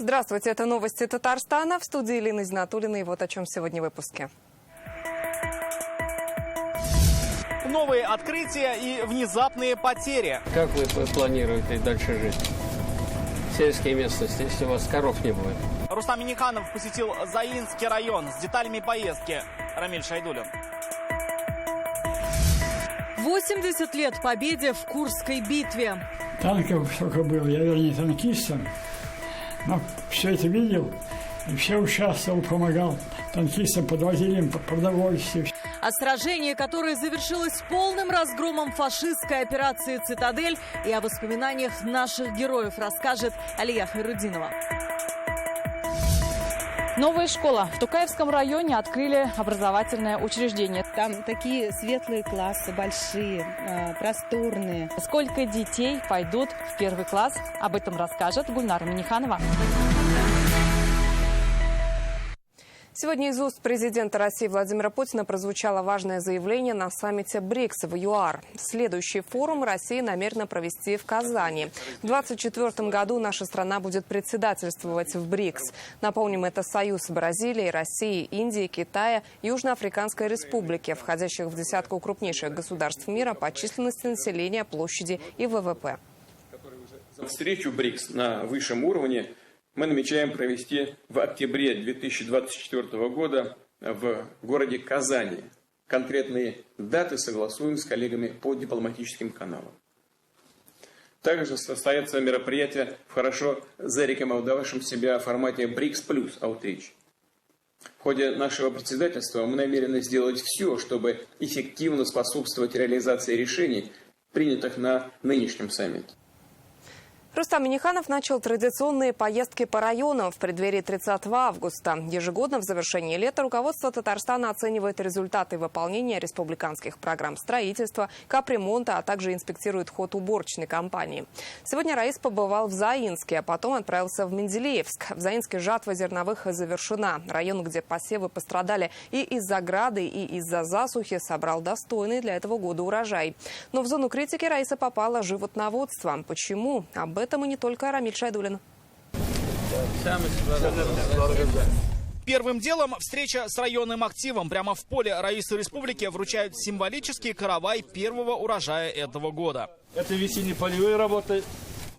Здравствуйте, это новости Татарстана. В студии Елена Изнатуллина. И вот о чем сегодня в выпуске. Новые открытия и внезапные потери. Как вы планируете дальше жить? Сельские местности, если у вас коров не будет. Рустам Минниханов посетил Заинский район с деталями поездки. Рамиль Шайдуллин. 80 лет победе в Курской битве. Танков сколько было, я вернее танкистом, но все это видел и все участвовал, помогал танкистам, подвозили им продовольствие. О сражении, которое завершилось полным разгромом фашистской операции «Цитадель», и о воспоминаниях наших героев расскажет Алия Хайрудинова. Новая школа. В Тукаевском районе открыли образовательное учреждение. Там такие светлые классы, большие, просторные. Сколько детей пойдут в первый класс? Об этом расскажет Гульнара Минниханова. Сегодня из уст президента России Владимира Путина прозвучало важное заявление на саммите БРИКС в ЮАР. Следующий форум Россия намерена провести в Казани. В 2024 году наша страна будет председательствовать в БРИКС. Напомним, это союз Бразилии, России, Индии, Китая, Южноафриканской Республики, входящих в десятку крупнейших государств мира по численности населения, площади и ВВП. Встречу БРИКС на высшем уровне мы намечаем провести в октябре 2024 года в городе Казани. Конкретные даты согласуем с коллегами по дипломатическим каналам. Также состоятся мероприятия в хорошо зарекомендовавшем себя формате БРИКС плюс Outreach. В ходе нашего председательства мы намерены сделать все, чтобы эффективно способствовать реализации решений, принятых на нынешнем саммите. Рустам Минниханов начал традиционные поездки по районам в преддверии 30 августа. Ежегодно в завершении лета руководство Татарстана оценивает результаты выполнения республиканских программ строительства, капремонта, а также инспектирует ход уборочной кампании. Сегодня Раис побывал в Заинске, а потом отправился в Менделеевск. В Заинске жатва зерновых завершена. Район, где посевы пострадали и из-за грады, и из-за засухи, собрал достойный для этого года урожай. Но в зону критики Раиса попало животноводство. Почему? Об этом и не только. Рамиль Шайдуллин. Первым делом встреча с районным активом. Прямо в поле Раиса Республики вручают символический каравай первого урожая этого года. Это весенние полевые работы.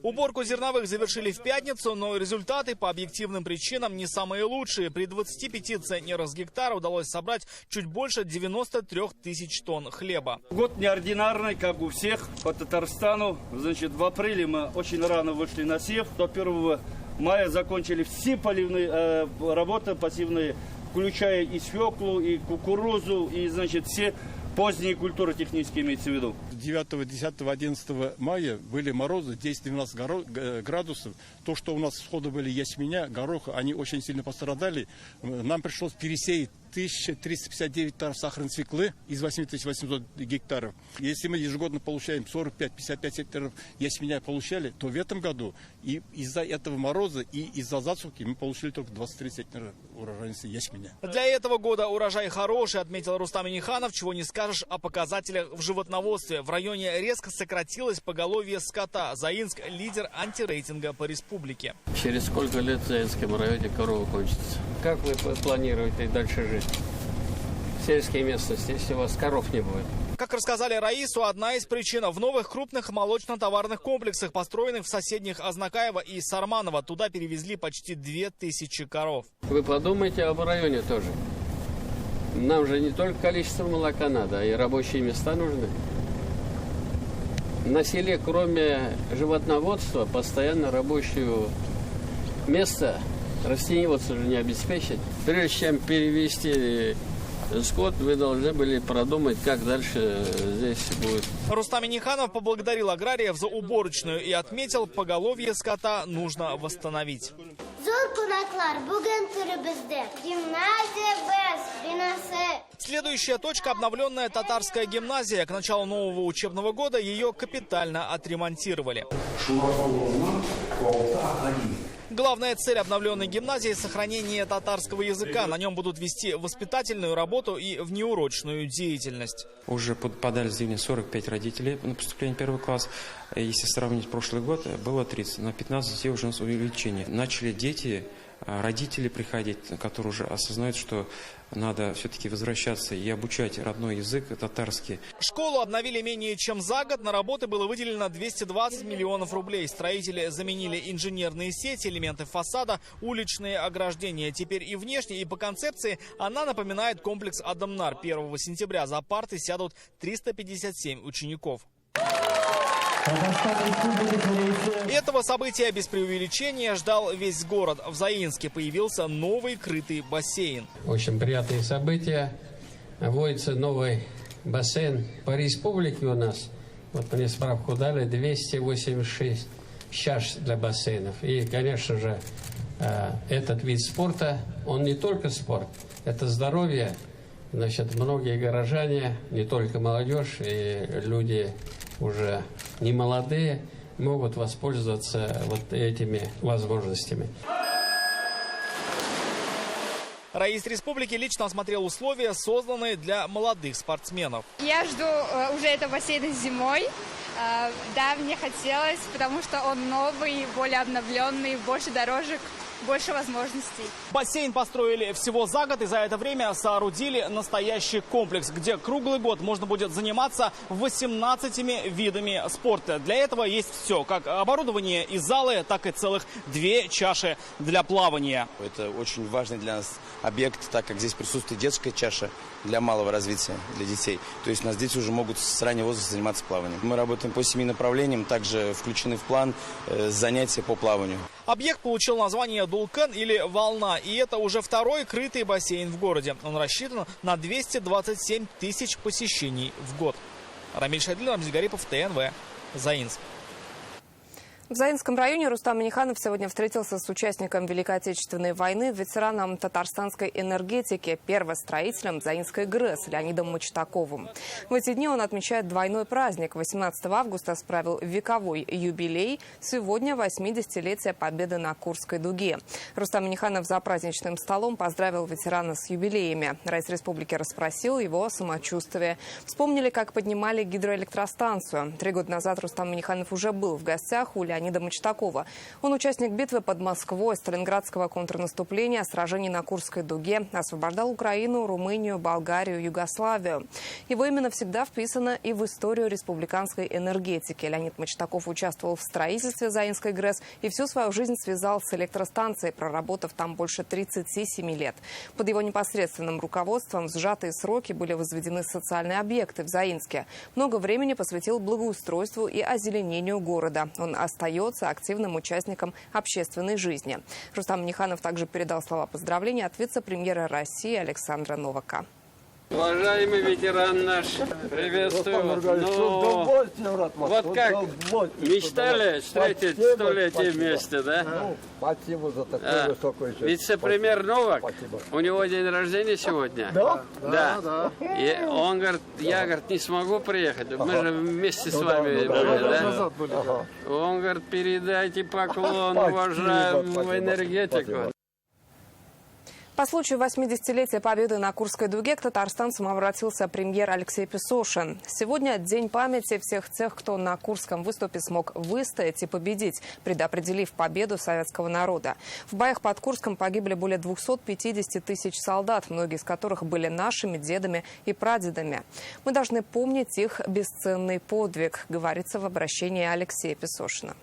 Уборку зерновых завершили в пятницу, но результаты по объективным причинам не самые лучшие. При 25 центнерах с гектара удалось собрать чуть больше 93 тысяч тонн хлеба. Год неординарный, как у всех по Татарстану. Значит, в апреле мы очень рано вышли на сев. До 1 мая закончили все поливные работы пассивные, включая и свеклу, и кукурузу, и, значит, все поздние культуры технические имеется в виду. 9, 10, 11 мая были морозы 10-12 градусов. То, что у нас всходы были ячменя, гороха, они очень сильно пострадали. Нам пришлось пересеять 1359 гектаров сахарной свеклы из 8800 гектаров. Если мы ежегодно получаем 45-55 гектаров ячменя получали, то в этом году и из-за этого мороза, и из-за засухи мы получили только 23 центнера урожайности ячменя. Для этого года урожай хороший, отметил Рустам Минниханов, чего не скажешь о показателях в животноводстве. В районе резко сократилось поголовье скота. Заинск – лидер антирейтинга по республике. Через сколько лет в Заинском районе корова кончится? Как вы планируете дальше жить? Сельские местности, если у вас коров не будет. Как рассказали Раису, одна из причин в новых крупных молочно-товарных комплексах, построенных в соседних Азнакаево и Сарманово. Туда перевезли почти 2000 коров. Вы подумайте об районе тоже. Нам же не только количество молока надо, а и рабочие места нужны. На селе, кроме животноводства, постоянно рабочее место растениеводство же не обеспечить. Прежде чем перевести скот, вы должны были продумать, как дальше здесь будет. Рустам Минниханов поблагодарил аграриев за уборочную и отметил, поголовье скота нужно восстановить. Следующая точка – обновленная татарская гимназия. К началу нового учебного года ее капитально отремонтировали. Главная цель обновленной гимназии – сохранение татарского языка. На нем будут вести воспитательную работу и внеурочную деятельность. Уже подали заявление 45 родителей на поступление в первый класс. Если сравнить прошлый год, было 30. На 15 детей уже у нас увеличение. Начали дети, родители приходить, которые уже осознают, что надо все-таки возвращаться и обучать родной язык татарский. Школу обновили менее чем за год. На работы было выделено 220 миллионов рублей. Строители заменили инженерные сети, элементы фасада, уличные ограждения. Теперь и внешне, и по концепции она напоминает комплекс Адамнар. 1 сентября за парты сядут 357 учеников. Этого события без преувеличения ждал весь город. В Заинске появился новый крытый бассейн. Очень приятные события. Вводится новый бассейн по республике у нас. Вот мне справку дали, 286 чаш для бассейнов. И, конечно же, этот вид спорта, он не только спорт, это здоровье. Значит, многие горожане, не только молодежь, и люди уже не молодые, могут воспользоваться вот этими возможностями. Раис республики лично осмотрел условия, созданные для молодых спортсменов. Я жду уже этого бассейна зимой. Да, мне хотелось, потому что он новый, более обновленный, больше дорожек, больше возможностей. Бассейн построили всего за год, и за это время соорудили настоящий комплекс, где круглый год можно будет заниматься 18 видами спорта. Для этого есть все, как оборудование и залы, так и целых 2 чаши для плавания. Это очень важный для нас объект, так как здесь присутствует детская чаша для малого развития, для детей. То есть у нас дети уже могут с раннего возраста заниматься плаванием. Мы работаем по 7 направлениям, также включены в план занятия по плаванию. Объект получил название «Дулкан» или «Волна», и это уже второй крытый бассейн в городе. Он рассчитан на 227 тысяч посещений в год. Рамиль Шайдлин, Рамзиль Гарипов, ТНВ, Заинск. В Заинском районе Рустам Минниханов сегодня встретился с участником Великой Отечественной войны, ветераном татарстанской энергетики, первостроителем Заинской ГРЭС Леонидом Мочтаковым. В эти дни он отмечает двойной праздник. 18 августа справил вековой юбилей. Сегодня 80-летие победы на Курской дуге. Рустам Минниханов за праздничным столом поздравил ветерана с юбилеями. Раис республики расспросил его о самочувствии. Вспомнили, как поднимали гидроэлектростанцию. 3 года назад Рустам Минниханов уже был в гостях у Леонида Мочтакова. Он участник битвы под Москвой, сталинградского контрнаступления, сражений на Курской дуге, освобождал Украину, Румынию, Болгарию, Югославию. Его имя навсегда вписано и в историю республиканской энергетики. Леонид Мочтаков участвовал в строительстве Заинской ГРЭС и всю свою жизнь связал с электростанцией, проработав там больше 37 лет. Под его непосредственным руководством в сжатые сроки были возведены социальные объекты в Заинске. Много времени посвятил благоустройству и озеленению города. Он остается активным участником общественной жизни. Рустам Минниханов также передал слова поздравления от вице-премьера России Александра Новака. Уважаемый ветеран наш, приветствую. Вот как мечтали встретить столетие вместе, да? Спасибо за такой высокий счет. Вице-премьер Новак, у него день рождения сегодня. Да? Да. И он говорит, я, говорит, не смогу приехать. Мы же вместе с вами были, да? Он говорит, передайте поклон уважаемому энергетику. По случаю 80-летия победы на Курской дуге к татарстанцам обратился премьер Алексей Песошин. Сегодня день памяти всех тех, кто на Курском выступе смог выстоять и победить, предопределив победу советского народа. В боях под Курском погибли более 250 тысяч солдат, многие из которых были нашими дедами и прадедами. Мы должны помнить их бесценный подвиг, говорится в обращении Алексея Песошина.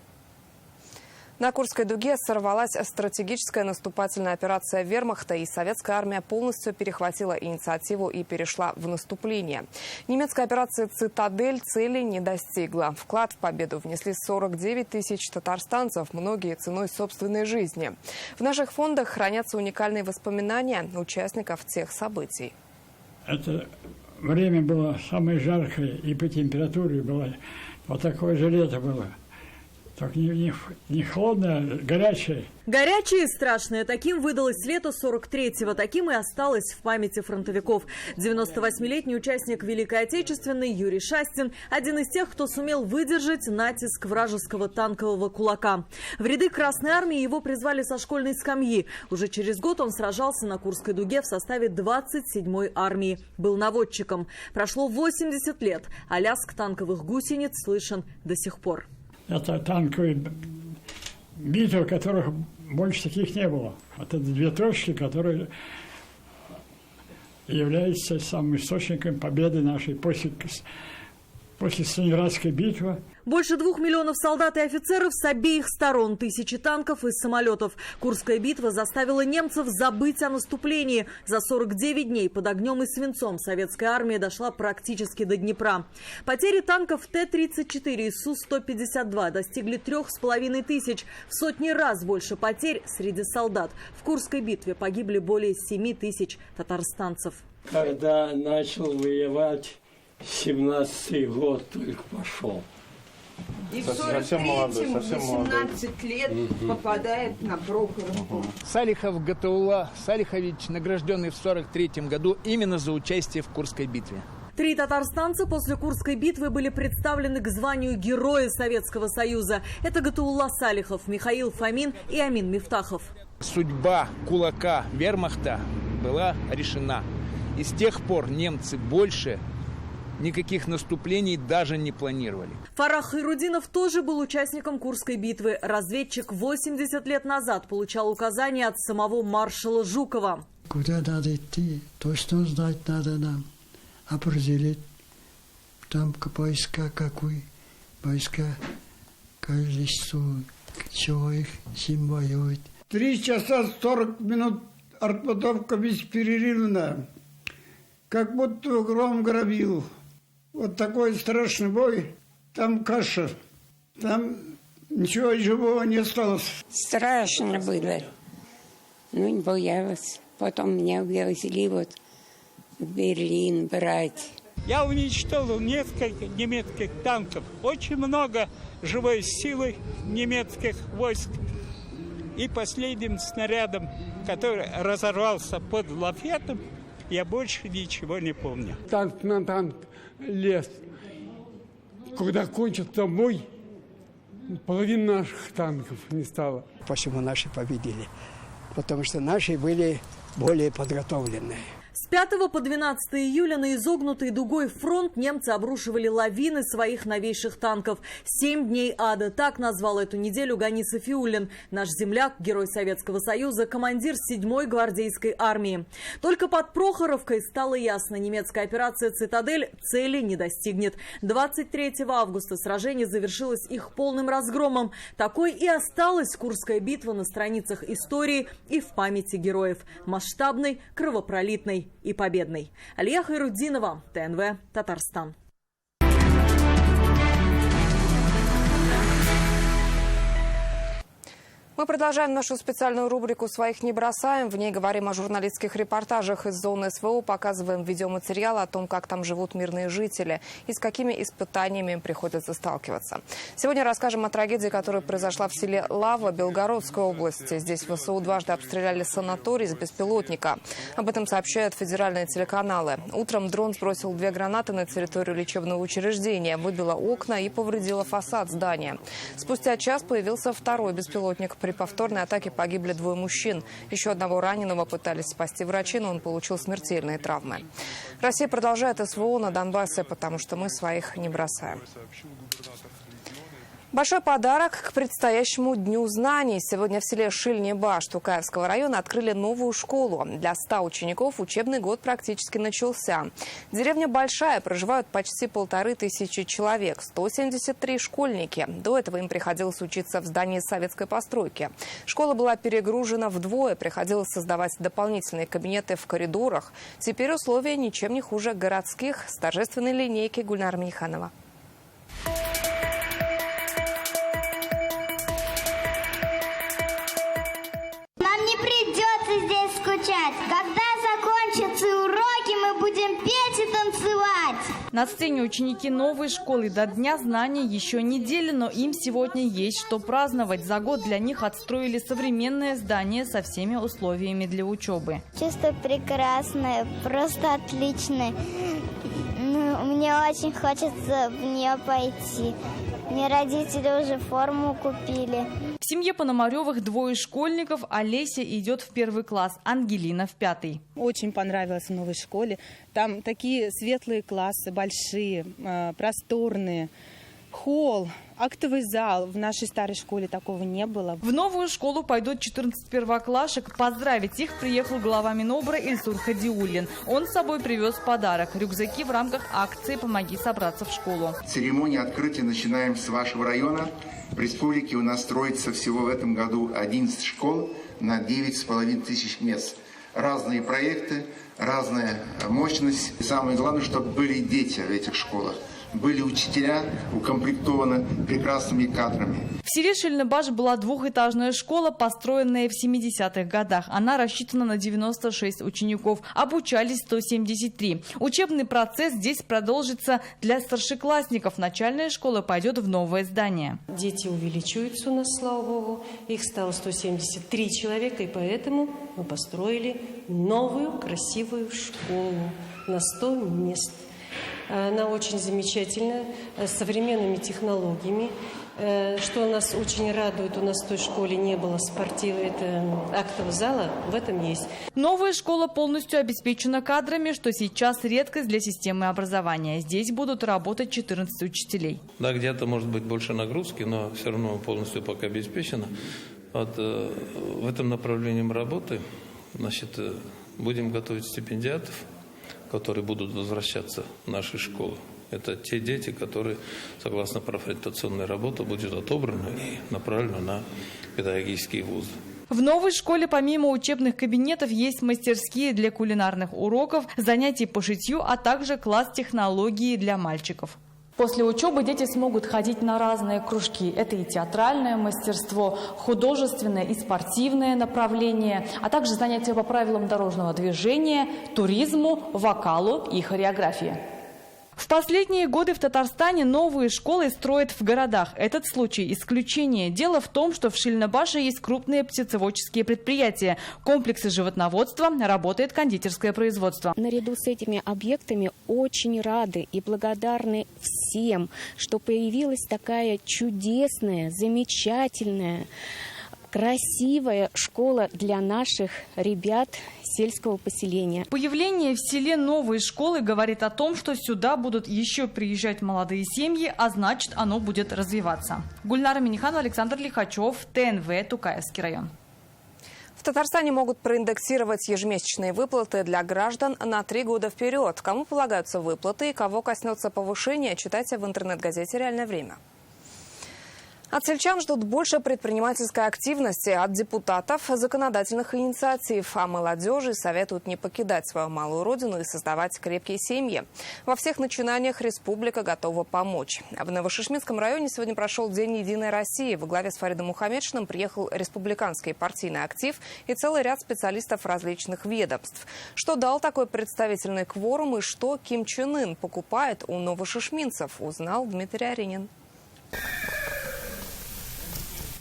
На Курской дуге сорвалась стратегическая наступательная операция вермахта, и советская армия полностью перехватила инициативу и перешла в наступление. Немецкая операция «Цитадель» цели не достигла. Вклад в победу внесли 49 тысяч татарстанцев, многие ценой собственной жизни. В наших фондах хранятся уникальные воспоминания участников тех событий. Это время было самое жаркое, и по температуре было вот такое же лето было. Только не холодное, а горячее. Горячее и страшное. Таким выдалось лето 43-го. Таким и осталось в памяти фронтовиков. 98-летний участник Великой Отечественной Юрий Шастин – один из тех, кто сумел выдержать натиск вражеского танкового кулака. В ряды Красной Армии его призвали со школьной скамьи. Уже через год он сражался на Курской дуге в составе 27-й армии. Был наводчиком. Прошло 80 лет, а лязг танковых гусениц слышен до сих пор. Это танковые битвы, которых больше таких не было. Вот это две точки, которые являются самым источником победы нашей после Сталинградской битвы. Больше 2 миллионов солдат и офицеров с обеих сторон, тысячи танков и самолетов. Курская битва заставила немцев забыть о наступлении. За 49 дней под огнем и свинцом советская армия дошла практически до Днепра. Потери танков Т-34 и Су-152 достигли 3500. В сотни раз больше потерь среди солдат. В Курской битве погибли более 7000 татарстанцев. Когда начал воевать, 17-й год только пошел. И в 43-м 18 лет попадает на Прохоровку. Салихов Гатаула Салихович, награжденный в 43-м году именно за участие в Курской битве. 3 татарстанца после Курской битвы были представлены к званию Героя Советского Союза. Это Гатаула Салихов, Михаил Фомин и Амин Мифтахов. Судьба кулака вермахта была решена. И с тех пор немцы больше никаких наступлений даже не планировали. Фарах Хайрудинов тоже был участником Курской битвы. Разведчик 80 лет назад получал указания от самого маршала Жукова. Куда надо идти, точно знать надо нам. Определить там войска, какой войска, количество человек, чем воюет. 3 часа 40 минут артподготовка бесперерывная. Как будто гром грабил. Вот такой страшный бой. Там каша. Там ничего живого не осталось. Страшно было. Ну, не боялась. Потом меня увезли вот в Берлин брать. Я уничтожил несколько немецких танков. Очень много живой силы немецких войск. И последним снарядом, который разорвался под лафетом, я больше ничего не помню. Танк на танк лез. Когда кончился бой, половина наших танков не стало. Почему наши победили? Потому что наши были более подготовленные. С 5 по 12 июля на изогнутый дугой фронт немцы обрушивали лавины своих новейших танков. 7 дней ада. Так назвал эту неделю Гани Сафиуллин. Наш земляк, герой Советского Союза, командир 7-й гвардейской армии. Только под Прохоровкой стало ясно, немецкая операция «Цитадель» цели не достигнет. 23 августа сражение завершилось их полным разгромом. Такой и осталась Курская битва на страницах истории и в памяти героев. Масштабной, кровопролитной и победной. Алия Хайрудинова, ТНВ, Татарстан. Мы продолжаем нашу специальную рубрику «Своих не бросаем». В ней говорим о журналистских репортажах из зоны СВО, показываем видеоматериалы о том, как там живут мирные жители и с какими испытаниями им приходится сталкиваться. Сегодня расскажем о трагедии, которая произошла в селе Лава Белгородской области. Здесь ВСУ дважды обстреляли санаторий с беспилотника. Об этом сообщают федеральные телеканалы. Утром дрон сбросил 2 гранаты на территорию лечебного учреждения, выбило окна и повредило фасад здания. Спустя час появился второй беспилотник. При повторной атаке погибли 2 мужчин. Еще одного раненого пытались спасти врачи, но он получил смертельные травмы. Россия продолжает СВО на Донбассе, потому что мы своих не бросаем. Большой подарок к предстоящему Дню знаний. Сегодня в селе Шильнеба Тукаевского района открыли новую школу. Для 100 учеников учебный год практически начался. Деревня большая, проживают почти 1500 человек, 173 школьники. До этого им приходилось учиться в здании советской постройки. Школа была перегружена вдвое, приходилось создавать дополнительные кабинеты в коридорах. Теперь условия ничем не хуже городских. С торжественной линейки Гульнара Миниханова. Когда закончатся уроки, мы будем петь и танцевать. На сцене ученики новой школы до Дня знаний еще недели, но им сегодня есть что праздновать. За год для них отстроили современное здание со всеми условиями для учебы. Чувство прекрасное, просто отличное. Мне очень хочется в нее пойти. Мне родители уже форму купили. В семье Пономаревых двое школьников. Олеся идет в 1 класс, Ангелина в 5. Очень понравилось в новой школе. Там такие светлые классы, большие, просторные. Холл, актовый зал. В нашей старой школе такого не было. В новую школу пойдут 14 первоклашек. Поздравить их приехал глава Минобра Ильсур Хадиуллин. Он с собой привез подарок – рюкзаки в рамках акции «Помоги собраться в школу». Церемонию открытия начинаем с вашего района. В республике у нас строится всего в этом году 11 школ на 9,5 тысяч мест. Разные проекты, разная мощность. И самое главное, чтобы были дети в этих школах. Были учителя укомплектованы прекрасными кадрами. В селе Шильныбаш была двухэтажная школа, построенная в 70-х годах. Она рассчитана на 96 учеников. Обучались 173. Учебный процесс здесь продолжится для старшеклассников. Начальная школа пойдет в новое здание. Дети увеличиваются у нас, слава богу. Их стало 173 человека, и поэтому мы построили новую красивую школу на 100 мест. Она очень замечательная, с современными технологиями. Что нас очень радует, у нас в той школе не было актового зала, в этом есть. Новая школа полностью обеспечена кадрами, что сейчас редкость для системы образования. Здесь будут работать 14 учителей. Да, где-то может быть больше нагрузки, но все равно полностью пока обеспечено. В этом направлении работы, будем готовить стипендиатов, которые будут возвращаться в наши школы. Это те дети, которые, согласно профориентационной работе, будут отобраны и направлены на педагогические вузы. В новой школе помимо учебных кабинетов есть мастерские для кулинарных уроков, занятий по шитью, а также класс технологии для мальчиков. После учебы дети смогут ходить на разные кружки. Это и театральное мастерство, художественное и спортивное направление, а также занятия по правилам дорожного движения, туризму, вокалу и хореографии. В последние годы в Татарстане новые школы строят в городах. Этот случай исключение. Дело в том, что в Шильныбаше есть крупные птицеводческие предприятия, комплексы животноводства, работает кондитерское производство. Наряду с этими объектами очень рады и благодарны всем, что появилась такая чудесная, замечательная, красивая школа для наших ребят сельского поселения. Появление в селе новой школы говорит о том, что сюда будут еще приезжать молодые семьи, а значит, оно будет развиваться. Гульнара Миниханова, Александр Лихачев, ТНВ, Тукаевский район. В Татарстане могут проиндексировать ежемесячные выплаты для граждан на 3 года вперед. Кому полагаются выплаты и кого коснется повышение, читайте в интернет-газете «Реальное время». От сельчан ждут больше предпринимательской активности, от депутатов законодательных инициатив, а молодежи советуют не покидать свою малую родину и создавать крепкие семьи. Во всех начинаниях республика готова помочь. В Новошишминском районе сегодня прошел День Единой России. Во главе с Фаридом Мухаммедшиным приехал республиканский партийный актив и целый ряд специалистов различных ведомств. Что дал такой представительный кворум и что Ким Чен Ын покупает у новошишминцев, узнал Дмитрий Аринин.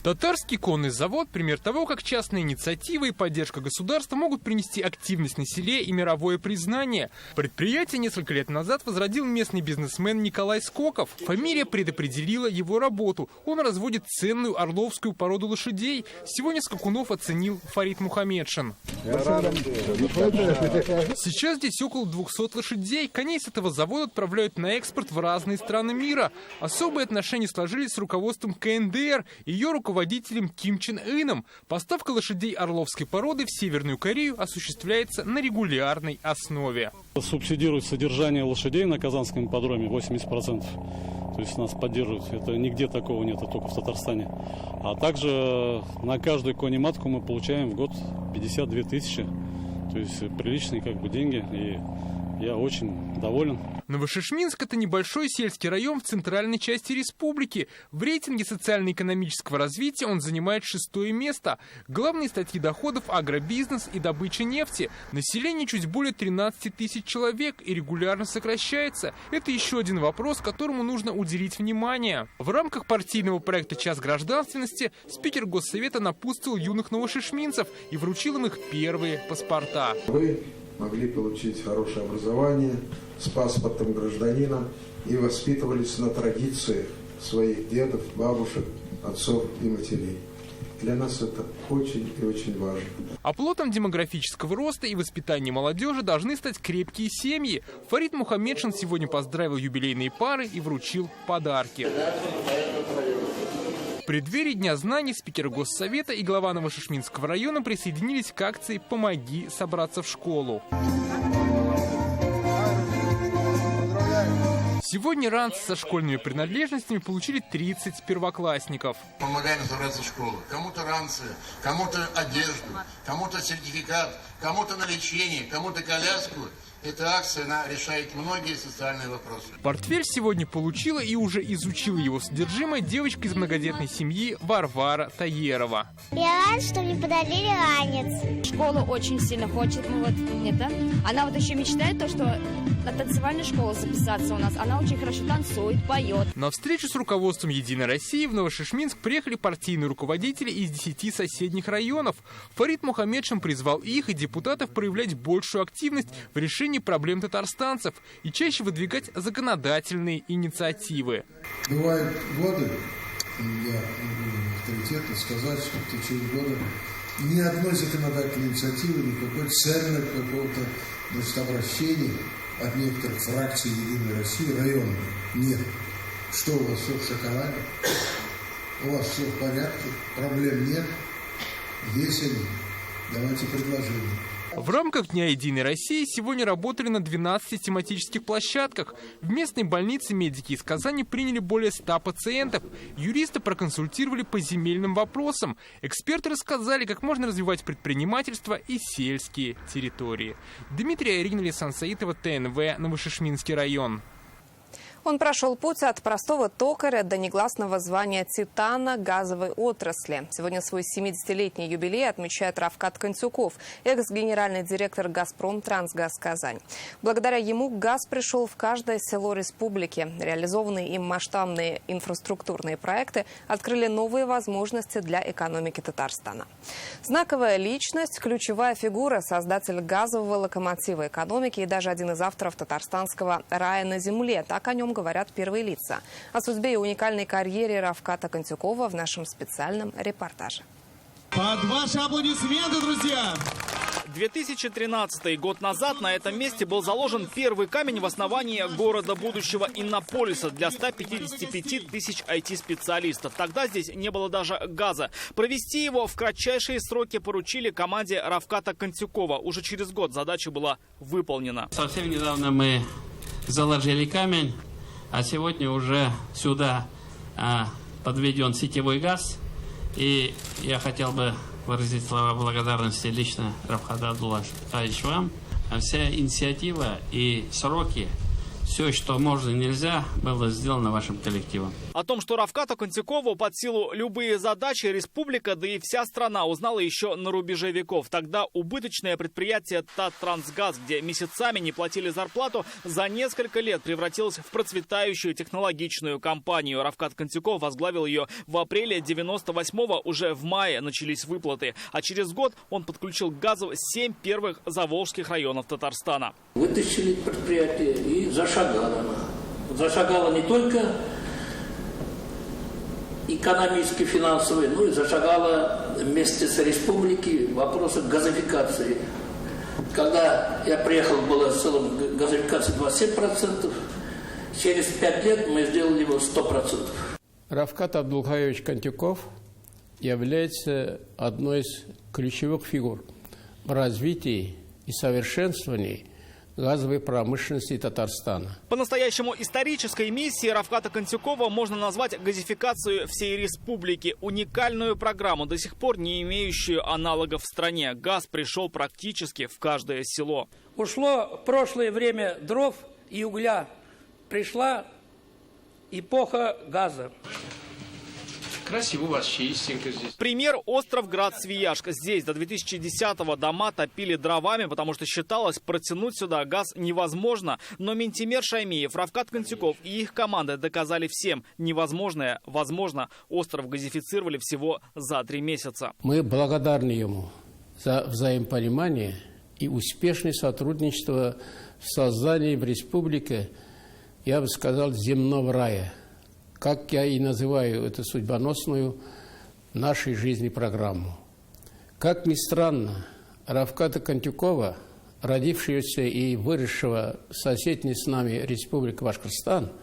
Татарский конный завод – пример того, как частные инициативы и поддержка государства могут принести активность на селе и мировое признание. Предприятие несколько лет назад возродил местный бизнесмен Николай Скоков. Фамилия предопределила его работу. Он разводит ценную орловскую породу лошадей. Сегодня скакунов оценил Фарид Мухаммедшин. Сейчас здесь около 200 лошадей. Коней с этого завода отправляют на экспорт в разные страны мира. Особые отношения сложились с руководством КНДР и ее руководителем Ким Чен Ыном. Поставка лошадей орловской породы в Северную Корею осуществляется на регулярной основе. Субсидируют содержание лошадей на Казанском ипподроме 80%. То есть нас поддерживают. Это нигде такого нет, только в Татарстане. А также на каждую конематку мы получаем в год 52 тысячи. То есть приличные деньги. И я очень доволен. Новошишминск – это небольшой сельский район в центральной части республики. В рейтинге социально-экономического развития он занимает 6-е место. Главные статьи доходов – агробизнес и добыча нефти. Население чуть более 13 тысяч человек и регулярно сокращается. Это еще один вопрос, которому нужно уделить внимание. В рамках партийного проекта «Час гражданственности» спикер Госсовета напутствовал юных новошишминцев и вручил им их первые паспорта. Вы могли получить хорошее образование с паспортом гражданина и воспитывались на традициях своих дедов, бабушек, отцов и матерей. Для нас это очень и очень важно. Оплотом демографического роста и воспитания молодежи должны стать крепкие семьи. Фарид Мухаммедшин сегодня поздравил юбилейные пары и вручил подарки. В преддверии Дня знаний спикер Госсовета и глава Новошишминского района присоединились к акции «Помоги собраться в школу». Сегодня ранцы со школьными принадлежностями получили 30 первоклассников. Помогаем собраться в школу. Кому-то ранцы, кому-то одежду, кому-то сертификат, кому-то на лечение, кому-то коляску. Эта акция, она решает многие социальные вопросы. Портфель сегодня получила и уже изучила его содержимое девочка из многодетной семьи Варвара Таерова. Я рада, что мне подарили ранец. Школа очень сильно хочет, она вот еще мечтает то, что на танцевальную школу записаться у нас. Она очень хорошо танцует, поет. На встречу с руководством «Единой России» в Новошишминск приехали партийные руководители из 10 соседних районов. Фарид Мухаммедшин призвал их и депутатов проявлять большую активность в решении проблем татарстанцев и чаще выдвигать законодательные инициативы. Бывают годы, я могу авторитетно сказать, что в течение года ни одной законодательной инициативы, никакой цельной какого-то обращения от некоторых фракций «Единой России» районных нет. Что у вас все в шоколаде? У вас все в порядке? Проблем нет? Есть они? Давайте предложения. В рамках Дня Единой России сегодня работали на 12 тематических площадках. В местной больнице медики из Казани приняли более 100 пациентов. Юристы проконсультировали по земельным вопросам. Эксперты рассказали, как можно развивать предпринимательство и сельские территории. Дмитрий Айрин, Лисан Саитова, ТНВ, Новошишминский район. Он прошел путь от простого токаря до негласного звания титана газовой отрасли. Сегодня свой 70-летний юбилей отмечает Равкат Контюков, экс-генеральный директор «Газпром Трансгаз Казань». Благодаря ему газ пришел в каждое село республики. Реализованные им масштабные инфраструктурные проекты открыли новые возможности для экономики Татарстана. Знаковая личность, ключевая фигура, создатель газового локомотива экономики и даже один из авторов татарстанского «Рая на земле». Так о нем говорят первые лица. О судьбе и уникальной карьере Равката Контюкова в нашем специальном репортаже. Под ваши аплодисменты, друзья! 2013 год назад на этом месте был заложен первый камень в основании города будущего Иннополиса для 155 тысяч IT-специалистов. Тогда здесь не было даже газа. Провести его в кратчайшие сроки поручили команде Равката Контюкова. Уже через год задача была выполнена. Совсем недавно мы заложили камень, а сегодня уже сюда подведен сетевой газ. И я хотел бы выразить слова благодарности лично Равкату Абдуллаховичу вам. Вся инициатива и сроки, все, что можно и нельзя, было сделано вашим коллективом. О том, что Равкату Контюкову под силу любые задачи республика, да и вся страна узнала еще на рубеже веков. Тогда убыточное предприятие Таттрансгаз, где месяцами не платили зарплату, за несколько лет превратилось в процветающую технологичную компанию. Равкат Контюков возглавил ее в апреле 98-го, уже в мае начались выплаты. А через год он подключил к газу 7 первых заволжских районов Татарстана. Вытащили предприятие и зашагала она. Зашагала не только экономически, финансовые, но и зашагала вместе с республикой в вопросах газификации. Когда я приехал, была в целом газификация 27%. Через 5 лет мы сделали его 100%. Равкат Абдуллахович Контюков является одной из ключевых фигур в развитии и совершенствовании газовой промышленности Татарстана. По-настоящему исторической миссией Рафката Контюкова можно назвать газификацию всей республики. Уникальную программу, до сих пор не имеющую аналогов в стране. Газ пришел практически в каждое село. Ушло прошлое время дров и угля. Пришла эпоха газа. Красиво у вас, чистенько здесь. Пример – остров Град-Свияжск. Здесь до 2010-го дома топили дровами, потому что считалось, протянуть сюда газ невозможно. Но Минтимер Шаймиев, Рафкат Контюков и их команда доказали всем – невозможное возможно. Остров газифицировали всего за 3 месяца. Мы благодарны ему за взаимопонимание и успешное сотрудничество в создании в республике, я бы сказал, земного рая. Как я и называю эту судьбоносную в нашей жизни программу. Как ни странно, Рафката Контюкова, родившегося и выросшего в соседней с нами республике Башкортостан,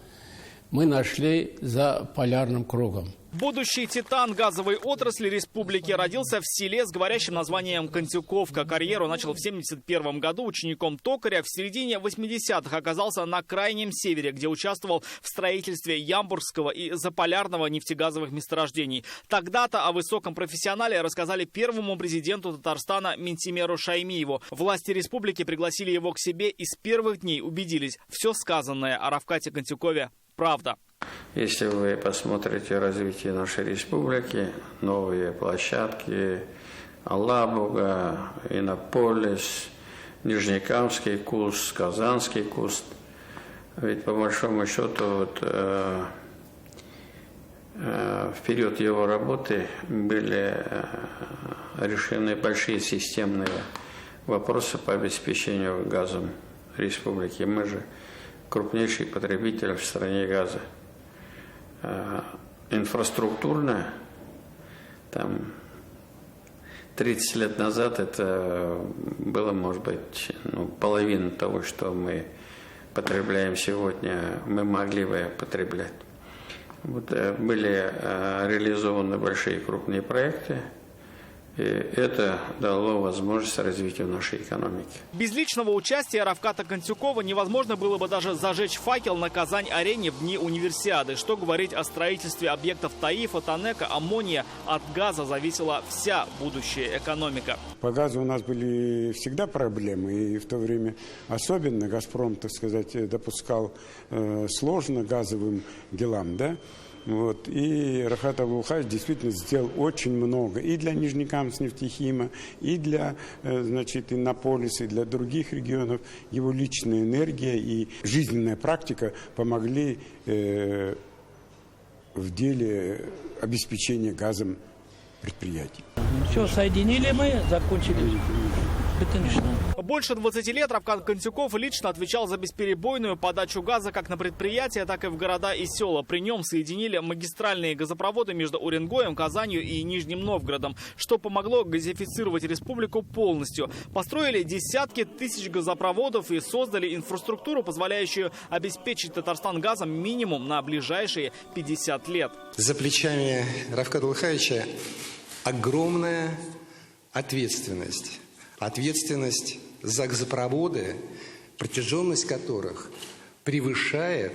мы нашли за полярным кругом. Будущий титан газовой отрасли республики родился в селе с говорящим названием Контюковка. Карьеру начал в 1971 году учеником токаря. В середине 80-х оказался на крайнем севере, где участвовал в строительстве Ямбургского и Заполярного нефтегазовых месторождений. Тогда-то о высоком профессионале рассказали первому президенту Татарстана Минтимеру Шаймиеву. Власти республики пригласили его к себе и с первых дней убедились, все сказанное о Рафкате Контюкове правда. Если вы посмотрите развитие нашей республики, новые площадки, Алабуга, Иннополис, Нижнекамский куст, Казанский куст, ведь по большому счету в период его работы были решены большие системные вопросы по обеспечению газом республики. Мы же крупнейший потребитель в стране газа. Инфраструктурно, там 30 лет назад это было, может быть, половина того, что мы потребляем сегодня, мы могли бы потреблять. Вот, были реализованы большие крупные проекты, и это дало возможность развитию нашей экономики. Без личного участия Рафката Контюкова невозможно было бы даже зажечь факел на Казань-арене в дни универсиады. Что говорить о строительстве объектов ТАИФа, ТАНЭКа, аммония. От газа зависела вся будущая экономика. По газу у нас были всегда проблемы, и в то время особенно «Газпром», так сказать, допускал сложно газовым делам, да? Вот. И Рафкат Абулхаевич действительно сделал очень много и для Нижнекамска нефтехима, и для, значит, Иннополиса, и для других регионов. Его личная энергия и жизненная практика помогли в деле обеспечения газом предприятий. Все, соединили мы, закончили. Больше 20 лет Рафкат Контюков лично отвечал за бесперебойную подачу газа как на предприятия, так и в города и села. При нем соединили магистральные газопроводы между Уренгоем, Казанью и Нижним Новгородом, что помогло газифицировать республику полностью. Построили десятки тысяч газопроводов и создали инфраструктуру, позволяющую обеспечить Татарстан газом минимум на ближайшие 50 лет. За плечами Рафката Абулхаевича огромная ответственность. Ответственность за газопроводы, протяженность которых превышает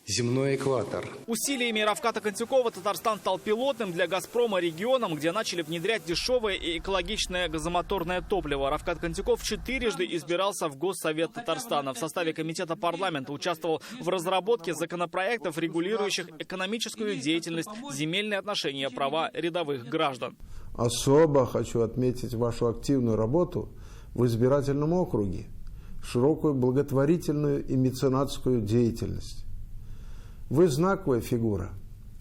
земной экватор. Усилиями Рафката Контюкова Татарстан стал пилотным для «Газпрома» регионом, где начали внедрять дешевое и экологичное газомоторное топливо. Рафкат Контюков 4-жды избирался в Госсовет Татарстана. В составе комитета парламента участвовал в разработке законопроектов, регулирующих экономическую деятельность, земельные отношения, права рядовых граждан. Особо хочу отметить вашу активную работу в избирательном округе, широкую благотворительную и меценатскую деятельность. Вы знаковая фигура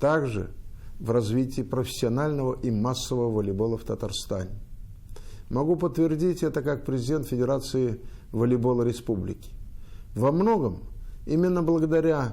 также в развитии профессионального и массового волейбола в Татарстане. Могу подтвердить это как президент Федерации волейбола республики. Во многом именно благодаря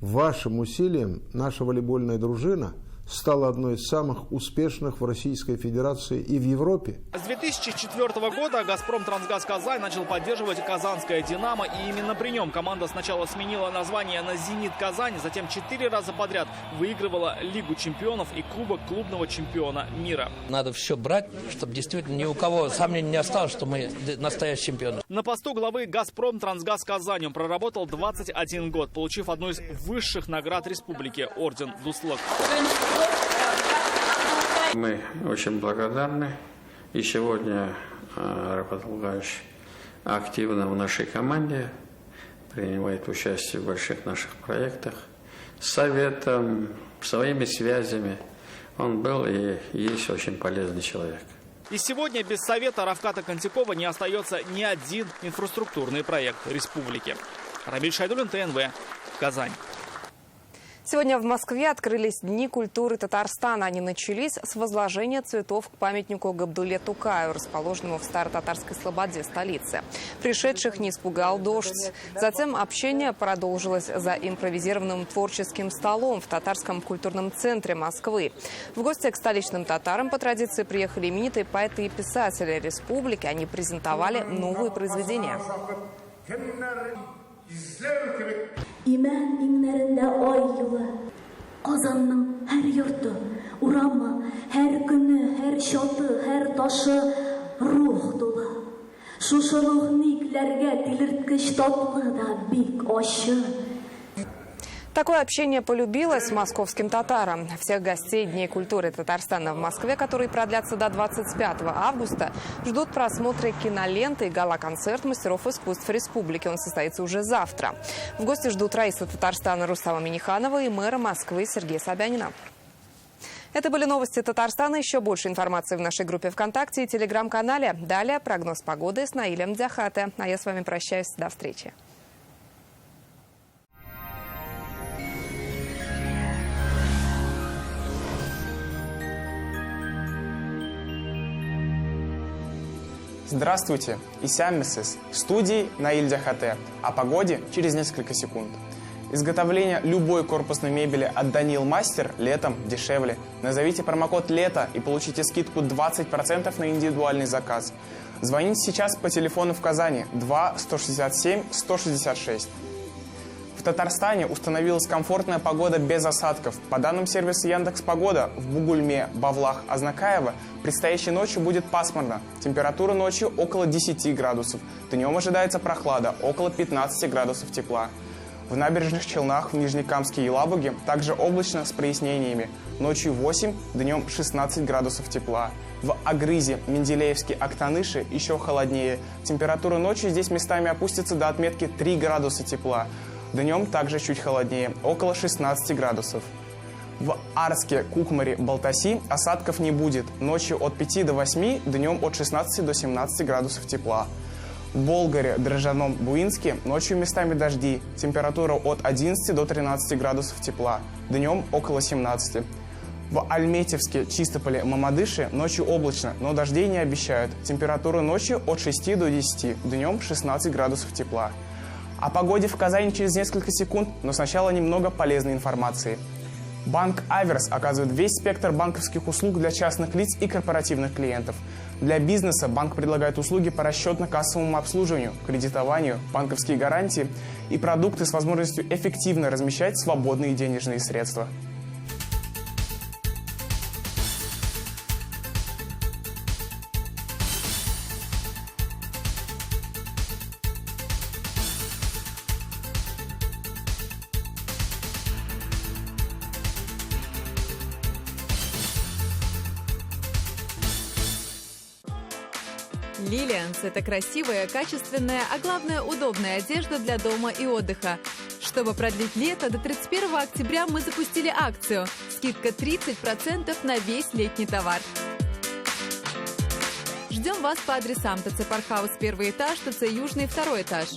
вашим усилиям наша волейбольная дружина стала одной из самых успешных в Российской Федерации и в Европе. С 2004 года «Газпром-Трансгаз Казань» начал поддерживать казанское «Динамо», и именно при нем команда сначала сменила название на «Зенит Казань», затем 4 раза подряд выигрывала Лигу чемпионов и Кубок клубного чемпиона мира. Надо все брать, чтобы действительно ни у кого сомнений не осталось, что мы настоящие чемпионы. На посту главы «Газпром-Трансгаз Казань» он проработал 21 год, получив одну из высших наград республики – орден Дуслык. Мы очень благодарны. И сегодня Рахат Улгаевич активно в нашей команде, принимает участие в больших наших проектах. С советом, своими связями он был и есть очень полезный человек. И сегодня без совета Равката Контикова не остается ни один инфраструктурный проект республики. Рамиль Шайдуллин, ТНВ, Казань. Сегодня в Москве открылись Дни культуры Татарстана. Они начались с возложения цветов к памятнику Габдулле Тукаю, расположенному в Старо-Татарской Слободе, столице. Пришедших не испугал дождь. Затем общение продолжилось за импровизированным творческим столом в Татарском культурном центре Москвы. В гости к столичным татарам по традиции приехали именитые поэты и писатели республики. Они презентовали новые произведения. İmen inlerinde ay yılı, Kazanның her yurtu, uramı, her günü, her şatı, her taşı ruh dolu. Şuşuluk niklerge dilirtkiş tatlı da bik aşı. Такое общение полюбилось московским татарам. Всех гостей Дней культуры Татарстана в Москве, которые продлятся до 25 августа, ждут просмотры киноленты и гала-концерт мастеров искусств республики. Он состоится уже завтра. В гости ждут раиса Татарстана Рустама Минниханова и мэра Москвы Сергея Собянина. Это были новости Татарстана. Еще больше информации в нашей группе ВКонтакте и телеграм-канале. Далее прогноз погоды с Наилем Дзяхате. А я с вами прощаюсь. До встречи. Здравствуйте, Исяммисис. В студии Наиль Дзяхате. О погоде через несколько секунд. Изготовление любой корпусной мебели от Даниил Мастер летом дешевле. Назовите промокод «Лето» и получите скидку 20% на индивидуальный заказ. Звоните сейчас по телефону в Казани 2 167 166. В Татарстане установилась комфортная погода без осадков. По данным сервиса Яндекс.Погода, в Бугульме, Бавлах, Азнакаево предстоящей ночью будет пасмурно. Температура ночью около 10 градусов. Днем ожидается прохлада, около 15 градусов тепла. В набережных Челнах, в Нижнекамске и Елабуге также облачно с прояснениями. Ночью 8, днем 16 градусов тепла. В Агрызе, Менделеевске, Актаныше еще холоднее. Температура ночью здесь местами опустится до отметки 3 градуса тепла. Днем также чуть холоднее, около 16 градусов. В Арске, Кукмаре, Балтаси осадков не будет. Ночью от 5 до 8, днем от 16 до 17 градусов тепла. В Болгаре, Дрожжаном, Буинске ночью местами дожди. Температура от 11 до 13 градусов тепла. Днем около 17. В Альметьевске, Чистополе, Мамадыше ночью облачно, но дождей не обещают. Температура ночью от 6 до 10, днем 16 градусов тепла. О погоде в Казани через несколько секунд, но сначала немного полезной информации. Банк Аверс оказывает весь спектр банковских услуг для частных лиц и корпоративных клиентов. Для бизнеса банк предлагает услуги по расчетно-кассовому обслуживанию, кредитованию, банковские гарантии и продукты с возможностью эффективно размещать свободные денежные средства. Lilians – это красивая, качественная, а главное удобная одежда для дома и отдыха. Чтобы продлить лето, до 31 октября мы запустили акцию. Скидка 30% на весь летний товар. Ждем вас по адресам ТЦ Паркхаус 1 этаж, ТЦ Южный 2 этаж.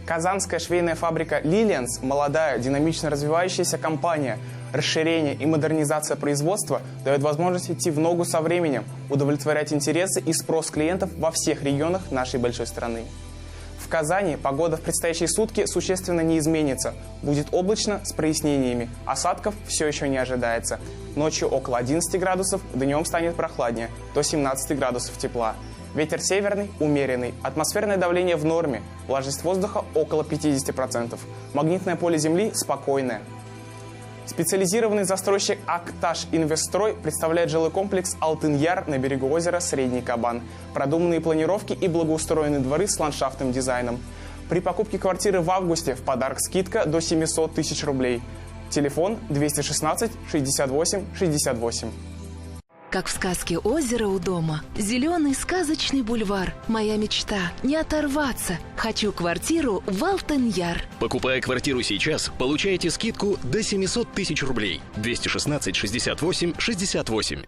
Казанская швейная фабрика Lilians – молодая, динамично развивающаяся компания. Расширение и модернизация производства дает возможность идти в ногу со временем, удовлетворять интересы и спрос клиентов во всех регионах нашей большой страны. В Казани погода в предстоящие сутки существенно не изменится. Будет облачно с прояснениями. Осадков все еще не ожидается. Ночью около 11 градусов, днем станет прохладнее, до 17 градусов тепла. Ветер северный, умеренный. Атмосферное давление в норме. Влажность воздуха около 50%. Магнитное поле Земли спокойное. Специализированный застройщик «Акташ Инвестстрой» представляет жилой комплекс «Алтын-Яр» на берегу озера Средний Кабан. Продуманные планировки и благоустроенные дворы с ландшафтным дизайном. При покупке квартиры в августе в подарок скидка до 700 тысяч рублей. Телефон 216 68 68. Как в сказке «Озеро у дома». Зеленый сказочный бульвар. Моя мечта – не оторваться. Хочу квартиру в Алтын-Яр. Покупая квартиру сейчас, получаете скидку до 700 тысяч рублей. 216 68 68.